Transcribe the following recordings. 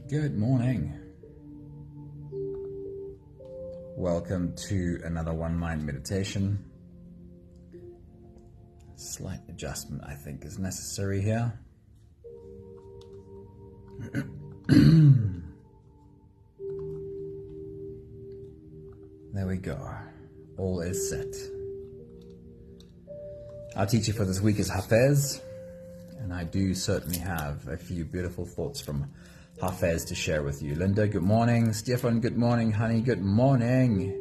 Good morning. Welcome to another One Mind meditation. Slight adjustment, I think, is necessary here. There we go. All is set. Our teacher for this week is Hafez, and I do certainly have a few beautiful thoughts from Hafez to share with you. Linda, good morning. Stefan, good morning. Honey, good morning.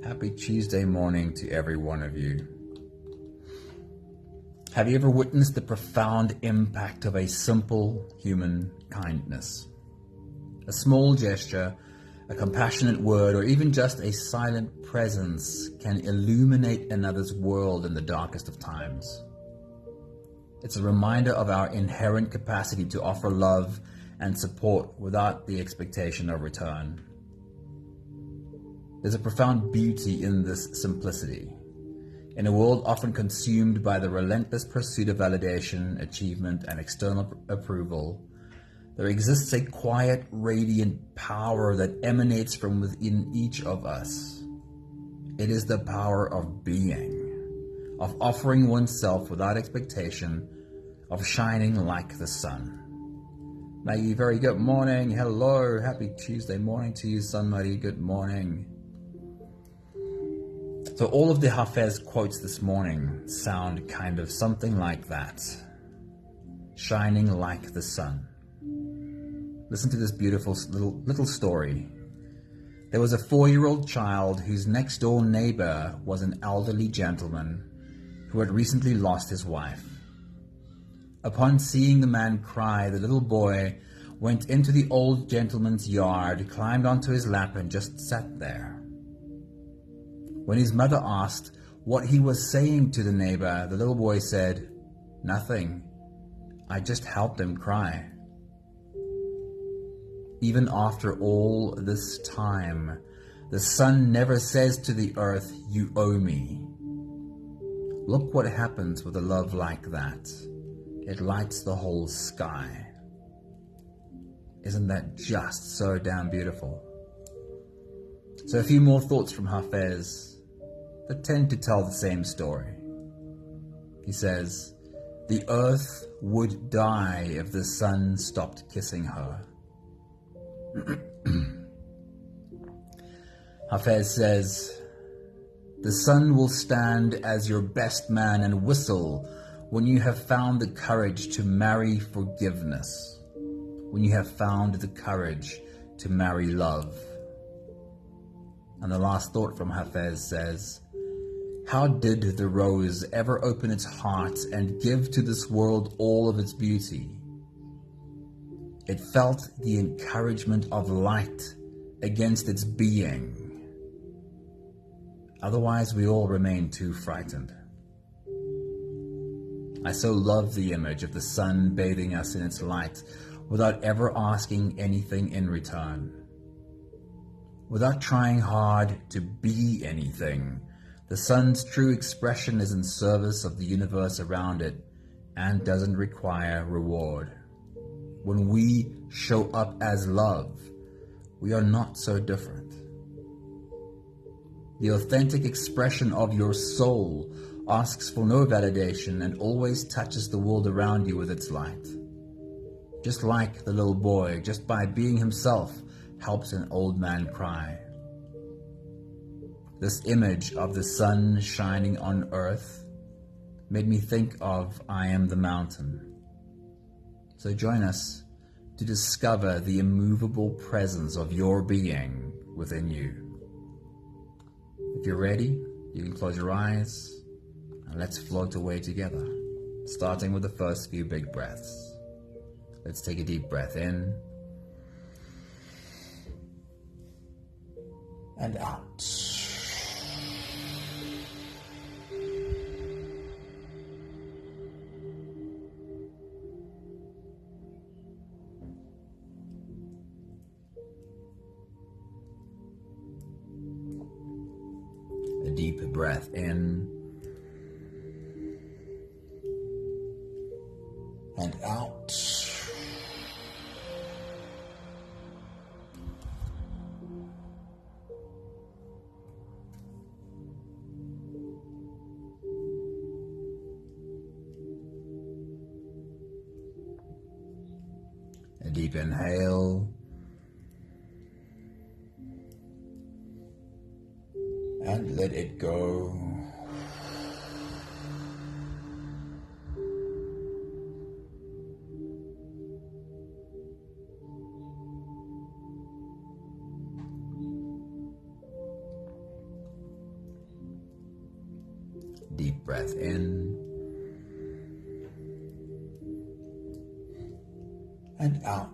Happy Tuesday morning to every one of you. Have you ever witnessed the profound impact of a simple human kindness? A small gesture, a compassionate word, or even just a silent presence can illuminate another's world in the darkest of times. It's a reminder of our inherent capacity to offer love and support without the expectation of return. There's a profound beauty in this simplicity. In a world often consumed by the relentless pursuit of validation, achievement, and external approval, there exists a quiet, radiant power that emanates from within each of us. It is the power of being, of offering oneself without expectation, of shining like the sun. Maggie, very good morning. Hello. Happy Tuesday morning to you, Sun Marie. Good morning. So all of the Hafez quotes this morning sound kind of something like that. Shining like the sun. Listen to this beautiful little story. There was a 4-year-old child whose next door neighbor was an elderly gentleman who had recently lost his wife. Upon seeing the man cry, the little boy went into the old gentleman's yard, climbed onto his lap, and just sat there. When his mother asked what he was saying to the neighbor, the little boy said, "Nothing. I just helped him cry." Even after all this time, the sun never says to the earth, "You owe me." Look what happens with a love like that. It lights the whole sky. Isn't that just so damn beautiful? So a few more thoughts from Hafez that tend to tell the same story. He says, "The earth would die if the sun stopped kissing her." Hafez says, "The sun will stand as your best man and whistle when you have found the courage to marry forgiveness, when you have found the courage to marry love." And the last thought from Hafez says, "How did the rose ever open its heart and give to this world all of its beauty? It felt the encouragement of light against its being. Otherwise, we all remain too frightened." I so love the image of the sun bathing us in its light without ever asking anything in return. Without trying hard to be anything, the sun's true expression is in service of the universe around it and doesn't require reward. When we show up as love, we are not so different. The authentic expression of your soul asks for no validation and always touches the world around you with its light. Just like the little boy, just by being himself, helps an old man cry. This image of the sun shining on earth made me think of I Am the Mountain. So join us to discover the immovable presence of your being within you. If you're ready, you can close your eyes and let's float away together, starting with the first few big breaths. Let's take a deep breath in and out. A deep breath in and out. A deep inhale. And let it go. Deep breath in and out.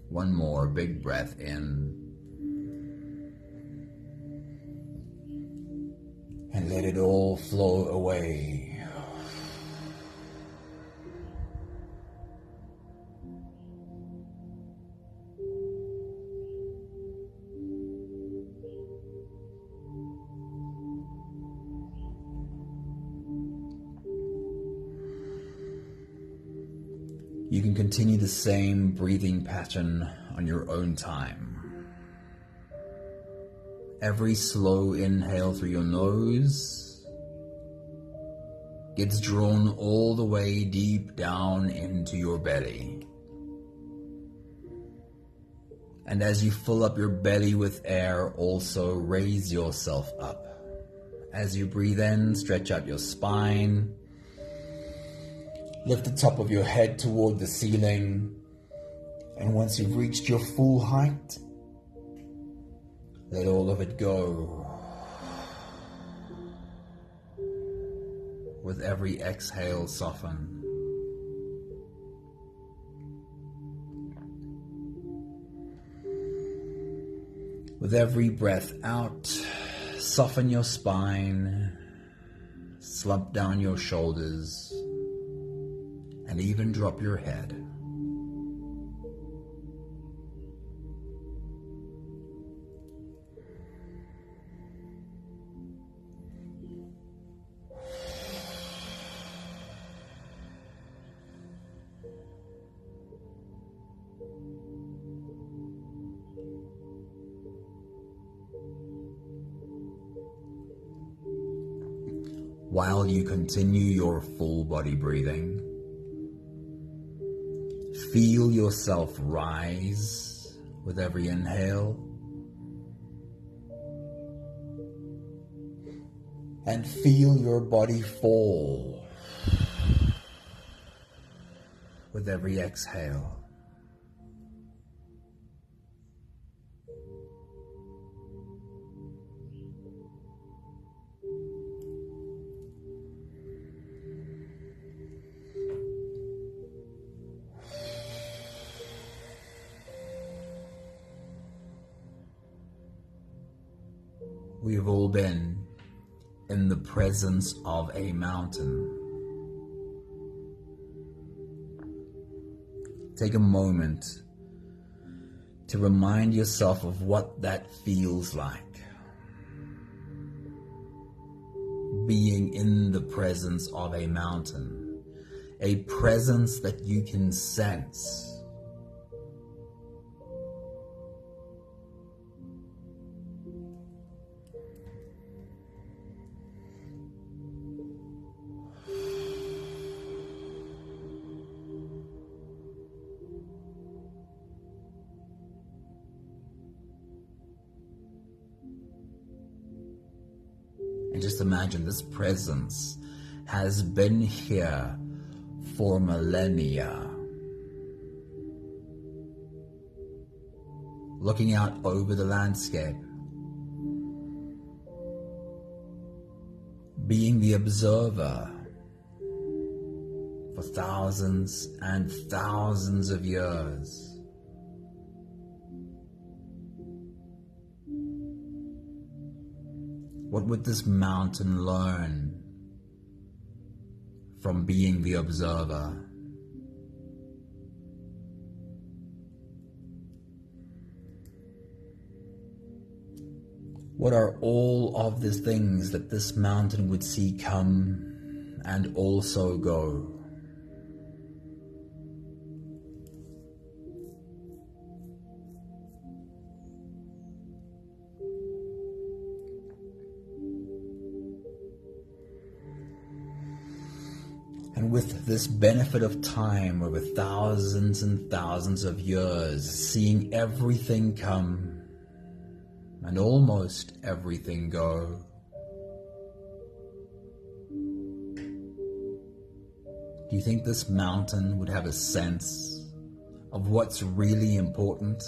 One more big breath in. And let it all flow away. You can continue the same breathing pattern on your own time. Every slow inhale through your nose gets drawn all the way deep down into your belly. And as you fill up your belly with air, also raise yourself up. As you breathe in, stretch out your spine. Lift the top of your head toward the ceiling. And once you've reached your full height, let all of it go. With every exhale, soften. With every breath out, soften your spine, slump down your shoulders, and even drop your head. While you continue your full body breathing, feel yourself rise with every inhale and feel your body fall with every exhale. We've all been in the presence of a mountain. Take a moment to remind yourself of what that feels like. Being in the presence of a mountain, a presence that you can sense. And just imagine this presence has been here for millennia. Looking out over the landscape, being the observer for thousands and thousands of years. What would this mountain learn from being the observer? What are all of the things that this mountain would see come and also go? with this benefit of time over thousands and thousands of years, seeing everything come and almost everything go. Do you think this mountain would have a sense of what's really important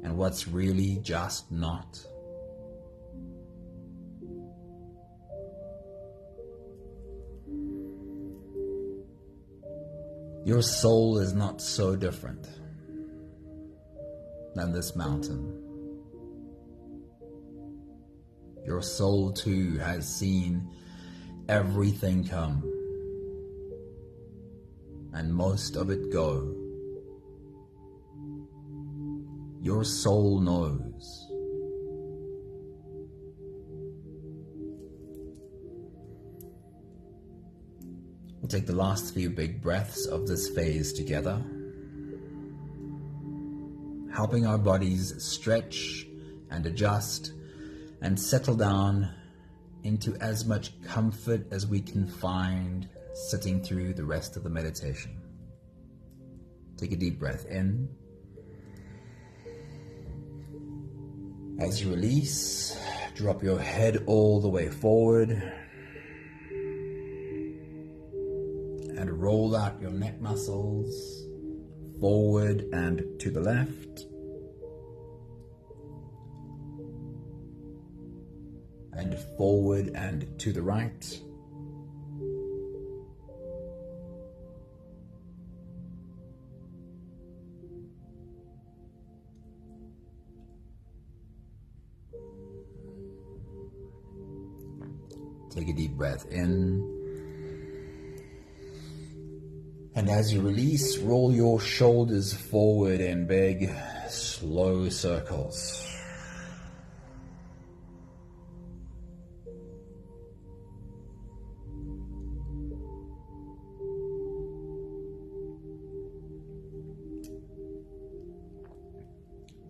and what's really just not? Your soul is not so different than this mountain. Your soul too has seen everything come and most of it go. Your soul knows. We'll take the last few big breaths of this phase together, helping our bodies stretch and adjust and settle down into as much comfort as we can find sitting through the rest of the meditation. Take a deep breath in. As you release, drop your head all the way forward and roll out your neck muscles forward and to the left. And forward and to the right. Take a deep breath in. And as you release, roll your shoulders forward in big, slow circles.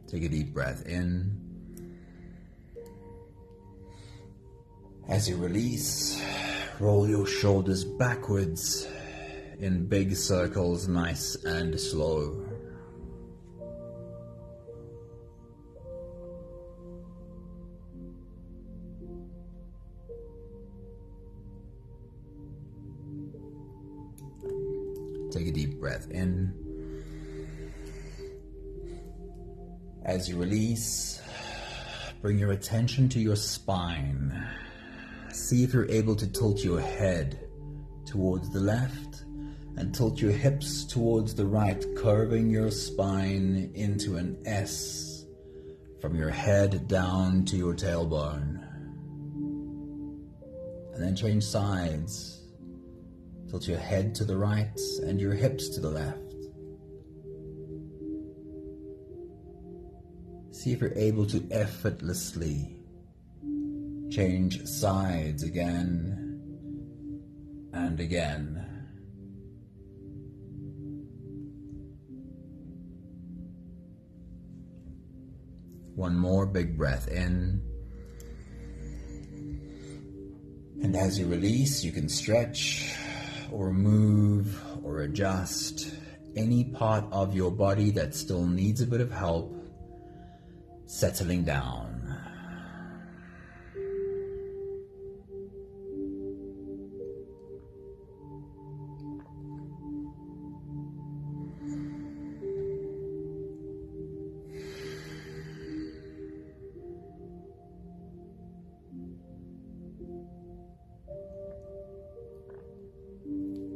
Take a deep breath in. As you release, roll your shoulders backwards in big circles, nice and slow. Take a deep breath in. As you release, bring your attention to your spine. See if you're able to tilt your head towards the left and tilt your hips towards the right, curving your spine into an S from your head down to your tailbone. And then change sides. Tilt your head to the right and your hips to the left. See if you're able to effortlessly change sides again and again. One more big breath in. And as you release, you can stretch or move or adjust any part of your body that still needs a bit of help settling down.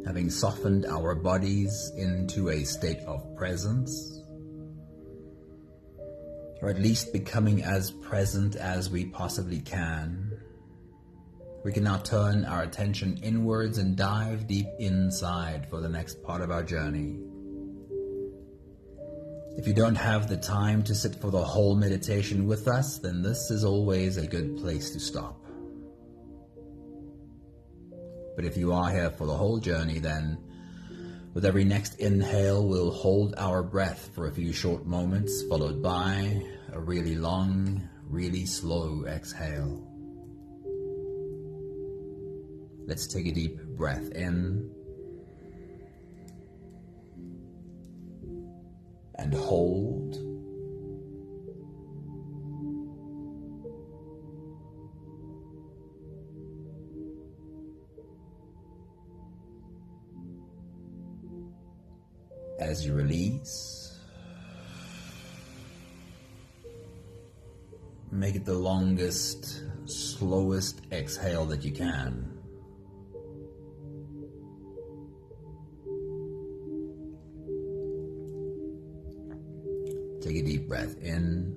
Having softened our bodies into a state of presence, or at least becoming as present as we possibly can, we can now turn our attention inwards and dive deep inside for the next part of our journey. If you don't have the time to sit for the whole meditation with us, then this is always a good place to stop. But if you are here for the whole journey, then with every next inhale, we'll hold our breath for a few short moments, followed by a really long, really slow exhale. Let's take a deep deep breath in and hold. As you release, make it the longest, slowest exhale that you can. Take a deep breath in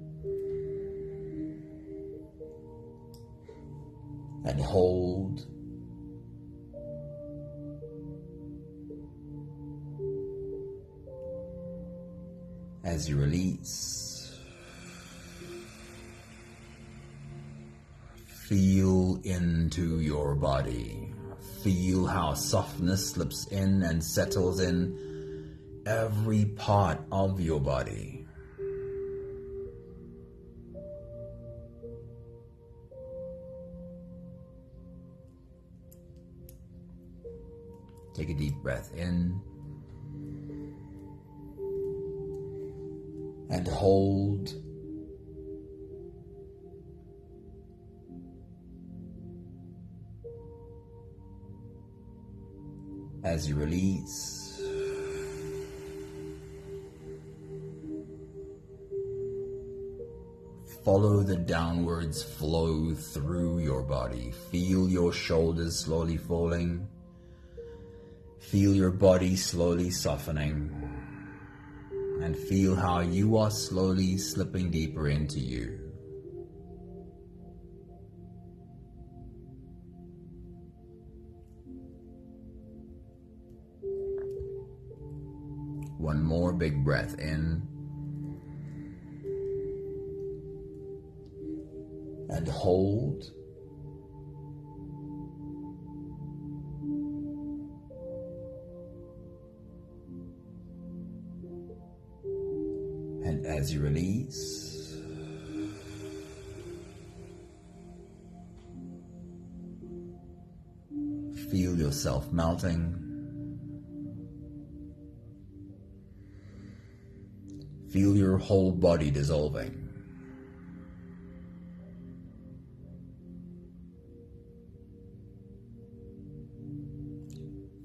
and hold. As you release, feel into your body. Feel how softness slips in and settles in every part of your body. Take a deep breath in and hold. As you release, follow the downwards flow through your body. Feel your shoulders slowly falling. Feel your body slowly softening. And feel how you are slowly slipping deeper into you. One more big breath in. And hold. And as you release, feel yourself melting. Feel your whole body dissolving.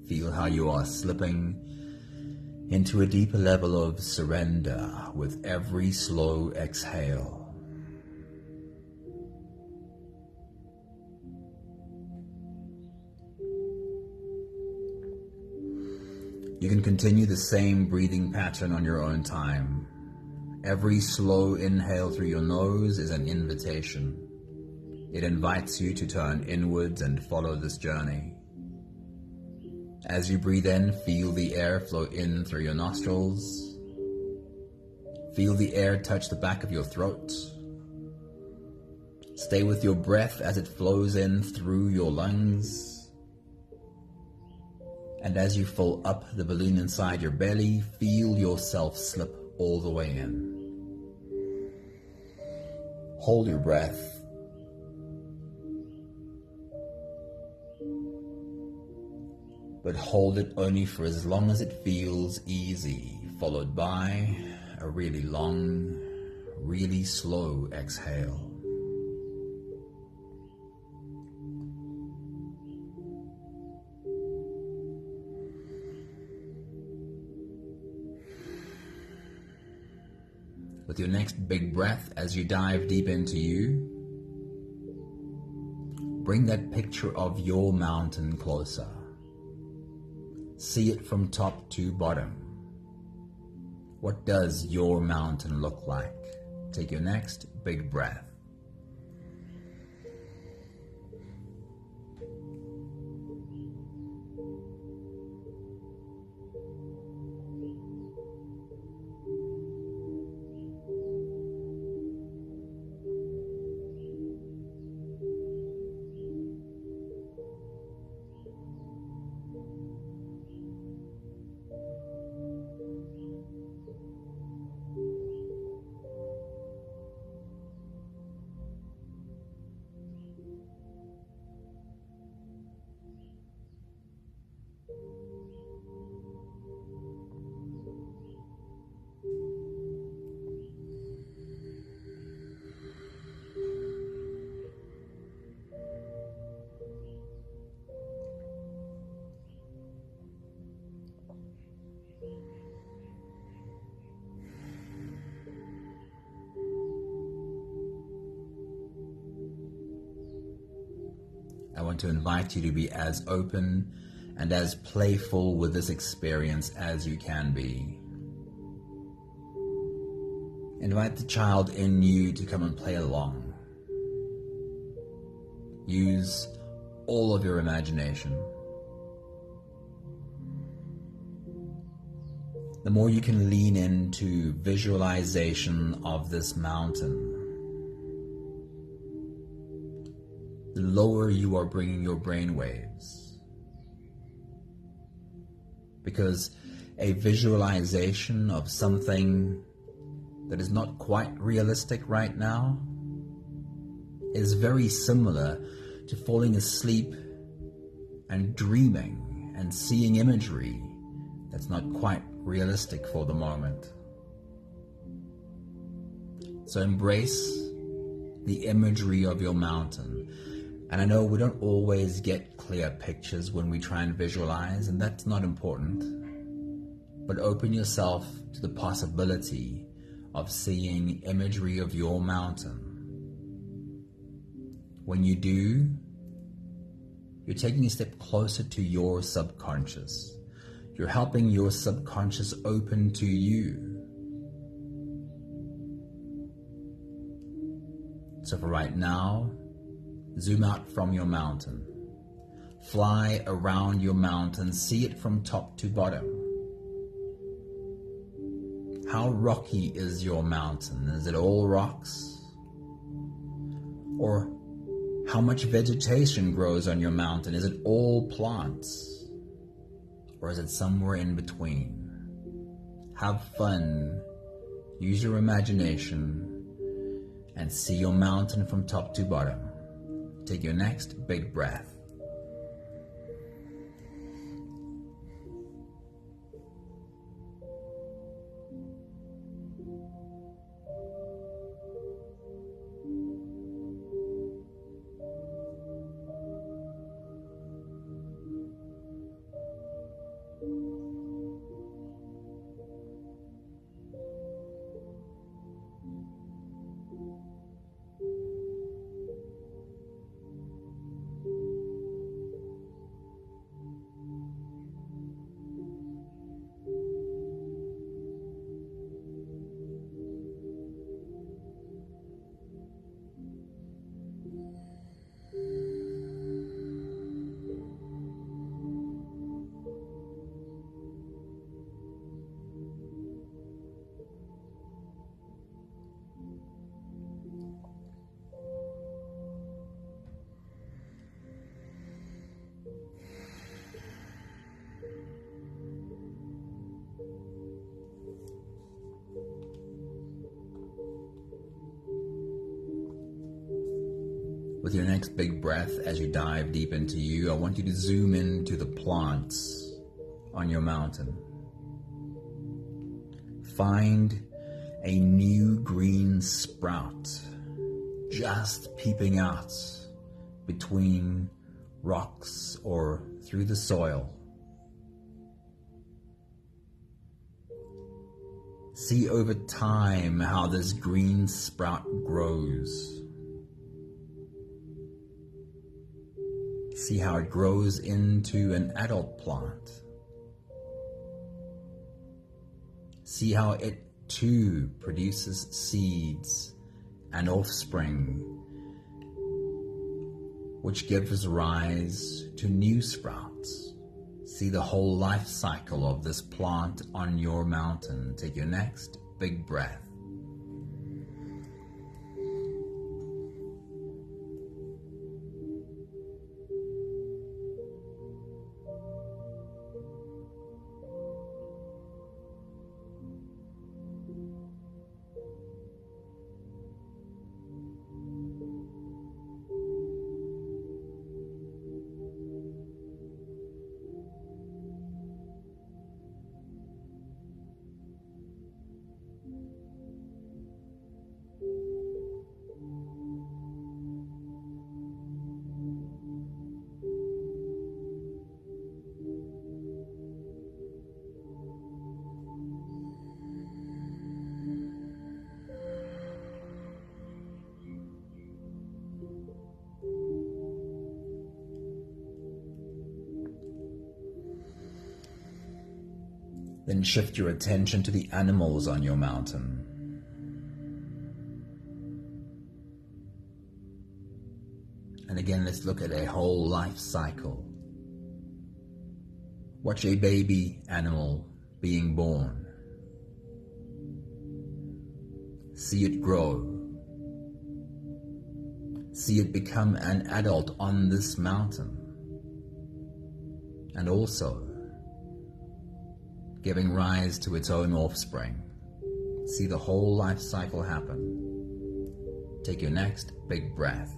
Feel how you are slipping into a deeper level of surrender with every slow exhale. You can continue the same breathing pattern on your own time. Every slow inhale through your nose is an invitation. It invites you to turn inwards and follow this journey. As you breathe in, feel the air flow in through your nostrils. Feel the air touch the back of your throat. Stay with your breath as it flows in through your lungs. And as you fill up the balloon inside your belly, feel yourself slip all the way in. Hold your breath. But hold it only for as long as it feels easy, followed by a really long, really slow exhale. With your next big breath, as you dive deep into you, bring that picture of your mountain closer. See it from top to bottom. What does your mountain look like? Take your next big breath. want to invite you to be as open and as playful with this experience as you can be. Invite the child in you to come and play along. Use all of your imagination. The more you can lean into visualization of this mountain, the lower you are bringing your brain waves. Because a visualization of something that is not quite realistic right now is very similar to falling asleep and dreaming and seeing imagery that's not quite realistic for the moment. So embrace the imagery of your mountain. And I know we don't always get clear pictures when we try and visualize, and that's not important. But open yourself to the possibility of seeing imagery of your mountain. When you do, you're taking a step closer to your subconscious. You're helping your subconscious open to you. So for right now, zoom out from your mountain. Fly around your mountain. See it from top to bottom. How rocky is your mountain? Is it all rocks? Or how much vegetation grows on your mountain? Is it all plants? Or is it somewhere in between? Have fun. Use your imagination and see your mountain from top to bottom. Take your next big breath. With your next big breath, as you dive deep into you, I want you to zoom into the plants on your mountain. Find a new green sprout just peeping out between rocks or through the soil. See over time how this green sprout grows. See how it grows into an adult plant. See how it too produces seeds and offspring, which gives rise to new sprouts. See the whole life cycle of this plant on your mountain. Take your next big breath. Then shift your attention to the animals on your mountain. And again, let's look at a whole life cycle. Watch a baby animal being born. See it grow. See it become an adult on this mountain. And also giving rise to its own offspring. See the whole life cycle happen. Take your next big breath.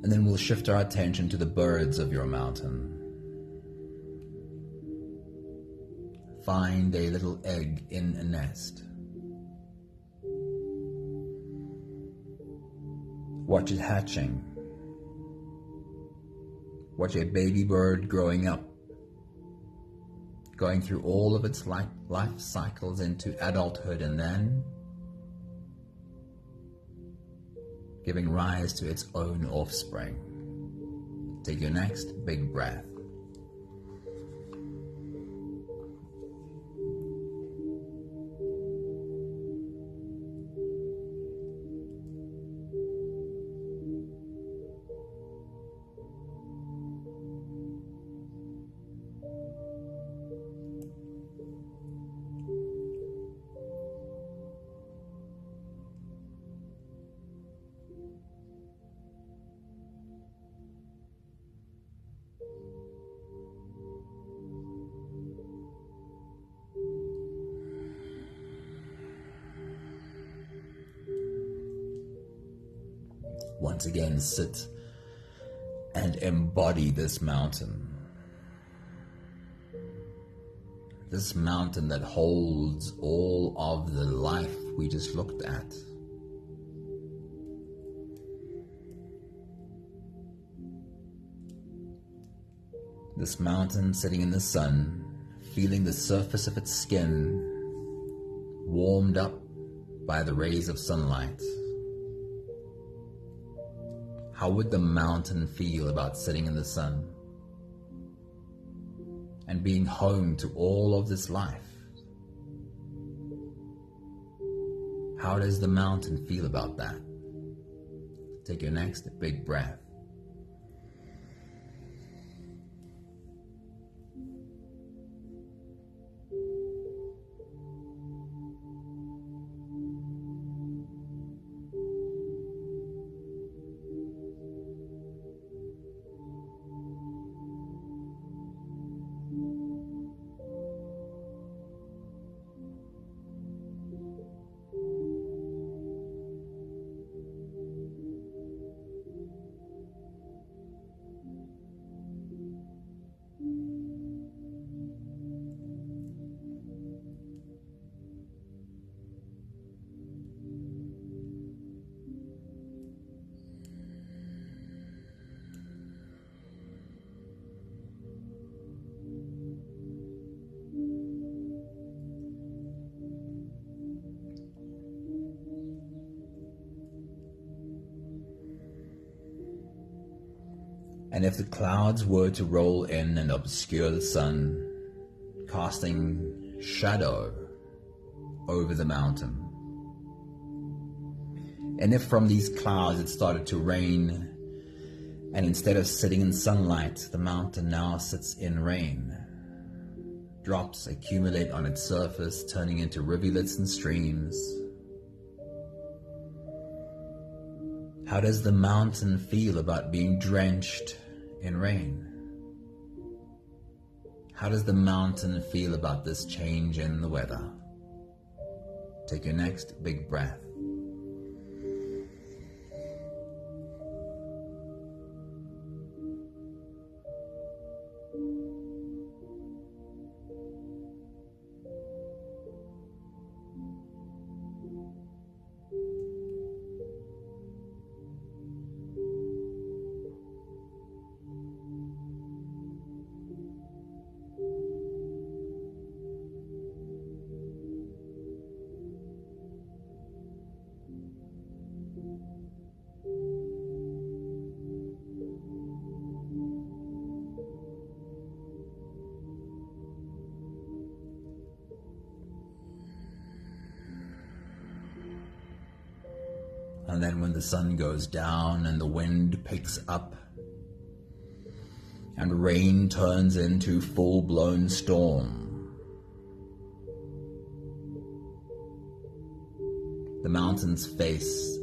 And then we'll shift our attention to the birds of your mountain. Find a little egg in a nest. Watch it hatching. Watch a baby bird growing up, going through all of its life cycles into adulthood, and then giving rise to its own offspring. Take your next big breath. Once again, sit and embody this mountain. This mountain that holds all of the life we just looked at. This mountain sitting in the sun, feeling the surface of its skin warmed up by the rays of sunlight. How would the mountain feel about sitting in the sun and being home to all of this life? How does the mountain feel about that? Take your next big breath. And if the clouds were to roll in and obscure the sun, casting shadow over the mountain, and if from these clouds it started to rain, and instead of sitting in sunlight, the mountain now sits in rain, drops accumulate on its surface, turning into rivulets and streams, How does the mountain feel about being drenched in rain? How does the mountain feel about this change in the weather? Take your next big breath. And then when the sun goes down and the wind picks up and rain turns into full-blown storm, the mountain's face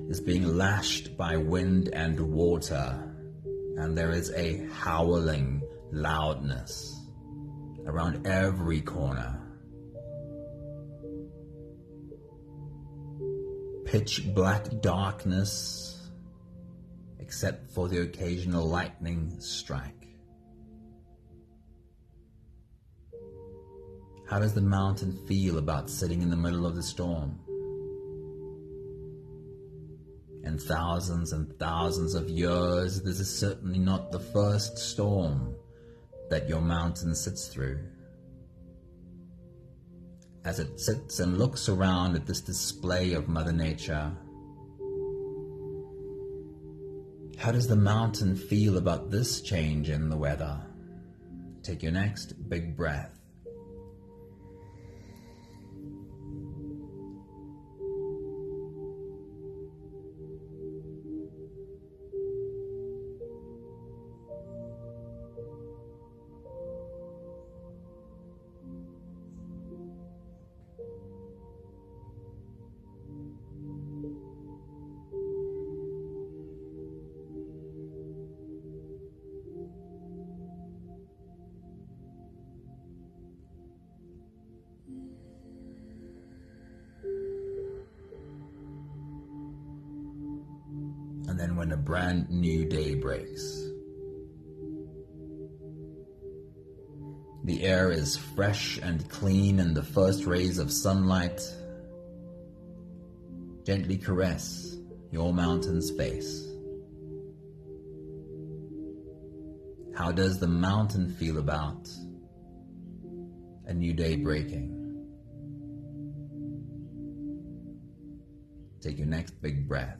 is being lashed by wind and water, and there is a howling loudness around every corner. Pitch black darkness, except for the occasional lightning strike. How does the mountain feel about sitting in the middle of the storm? In thousands and thousands of years, this is certainly not the first storm that your mountain sits through. As it sits and looks around at this display of Mother Nature, how does the mountain feel about this change in the weather? Take your next big breath. And then when a brand new day breaks, the air is fresh and clean, and the first rays of sunlight gently caress your mountain's face. How does the mountain feel about a new day breaking? Take your next big breath.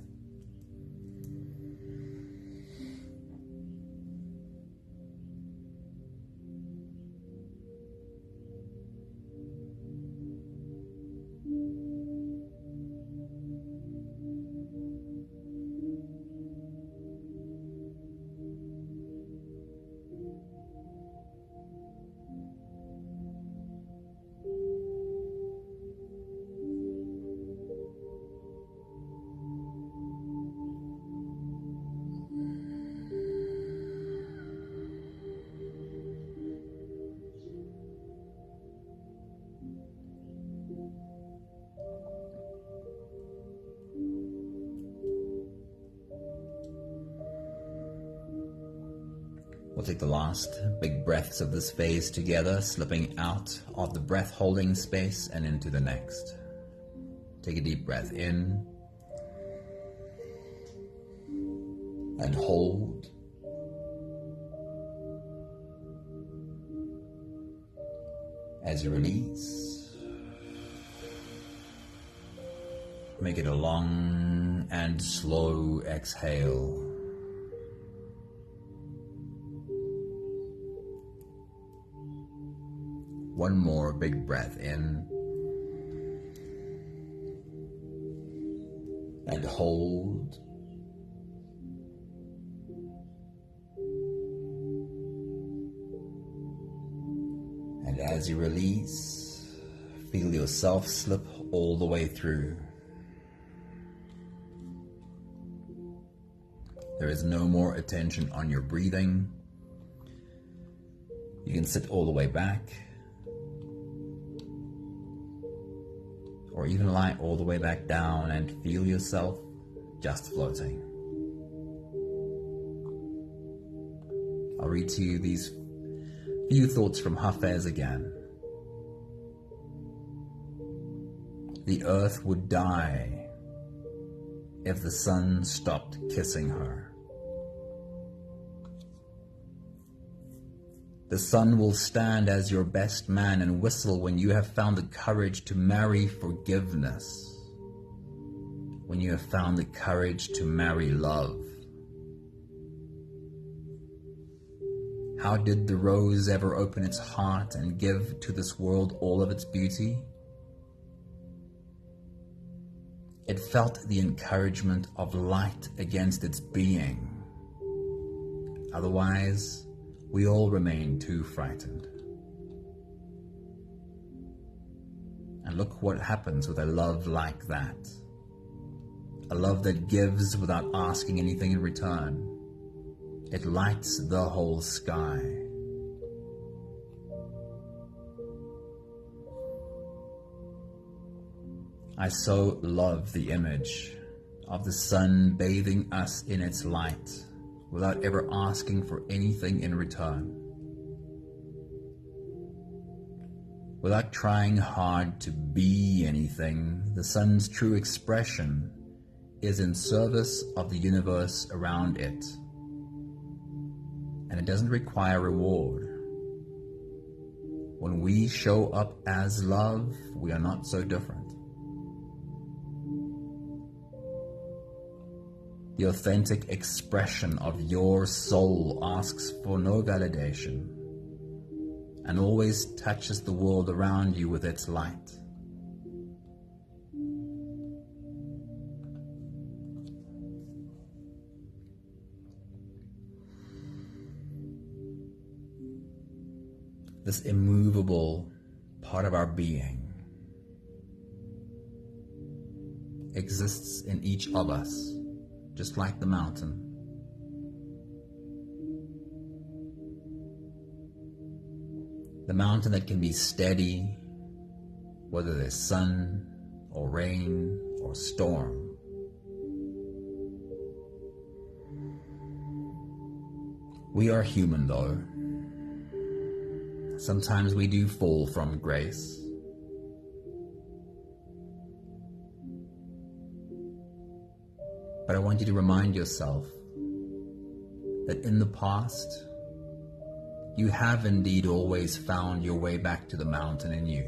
We'll take the last big breaths of this phase together, slipping out of the breath-holding space and into the next. Take a deep breath in and hold. As you release, make it a long and slow exhale. One more big breath in and hold. And as you release, feel yourself slip all the way through. There is no more attention on your breathing. You can sit all the way back, or even lie all the way back down and feel yourself just floating. I'll read to you these few thoughts from Hafez again. The earth would die if the sun stopped kissing her. The sun will stand as your best man and whistle when you have found the courage to marry forgiveness, when you have found the courage to marry love. How did the rose ever open its heart and give to this world all of its beauty? It felt the encouragement of light against its being. Otherwise, we all remain too frightened. And look what happens with a love like that. A love that gives without asking anything in return. It lights the whole sky. I so love the image of the sun bathing us in its light without ever asking for anything in return. Without trying hard to be anything, the sun's true expression is in service of the universe around it. And it doesn't require reward. When we show up as love, we are not so different. The authentic expression of your soul asks for no validation and always touches the world around you with its light. This immovable part of our being exists in each of us, just like the mountain. The mountain that can be steady, whether there's sun or rain or storm. We are human though. Sometimes we do fall from grace. But I want you to remind yourself that in the past, you have indeed always found your way back to the mountain in you.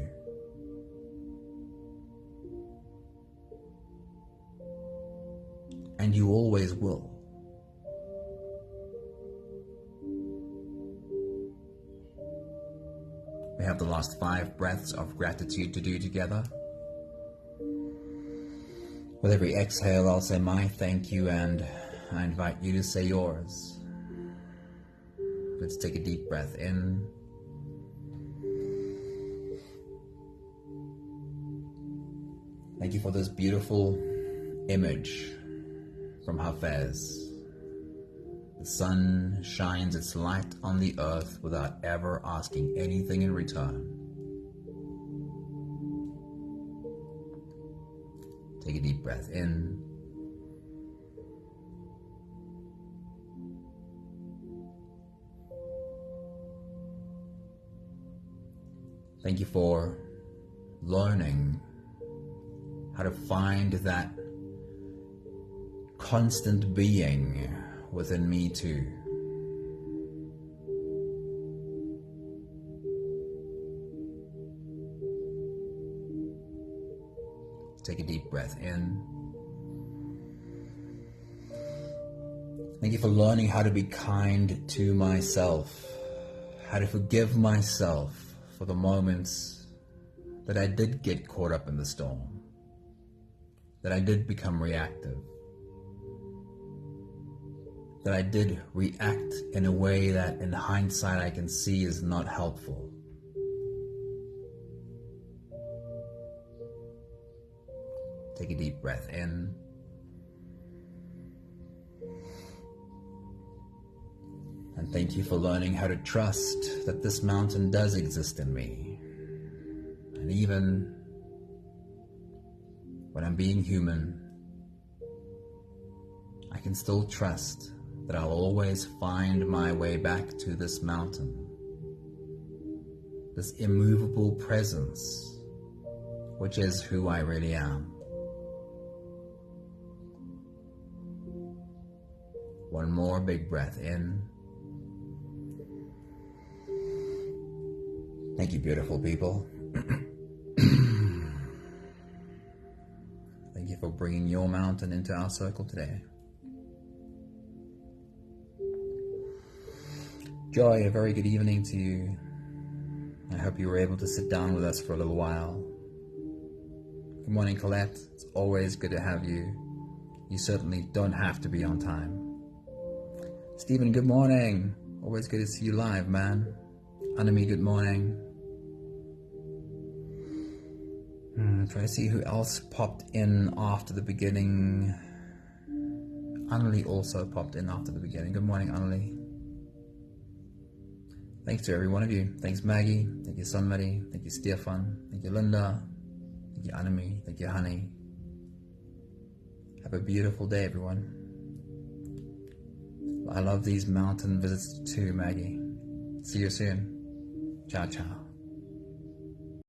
And you always will. We have the last 5 breaths of gratitude to do together. With every exhale, I'll say my thank you, and I invite you to say yours. Let's take a deep breath in. Thank you for this beautiful image from Hafez. The sun shines its light on the earth without ever asking anything in return. Take a deep breath in. Thank you for learning how to find that constant being within me too. Take a deep breath in. Thank you for learning how to be kind to myself, how to forgive myself for the moments that I did get caught up in the storm, that I did become reactive, that I did react in a way that in hindsight I can see is not helpful. Take a deep breath in. And thank you for learning how to trust that this mountain does exist in me. And even when I'm being human, I can still trust that I'll always find my way back to this mountain, this immovable presence, which is who I really am. One more big breath in. Thank you, beautiful people. Thank you for bringing your mountain into our circle today. Joy, a very good evening to you. I hope you were able to sit down with us for a little while. Good morning, Colette. It's always good to have you. You certainly don't have to be on time. Stephen, good morning. Always good to see you live, man. Anami, good morning. Try to see who else popped in after the beginning. Annalie also popped in after the beginning. Good morning, Annalie. Thanks to every one of you. Thanks, Maggie. Thank you, Sunmary. Thank you, Stefan. Thank you, Linda. Thank you, Anami. Thank you, Honey. Have a beautiful day, everyone. I love these mountain visits too, Maggie. See you soon. Ciao, ciao.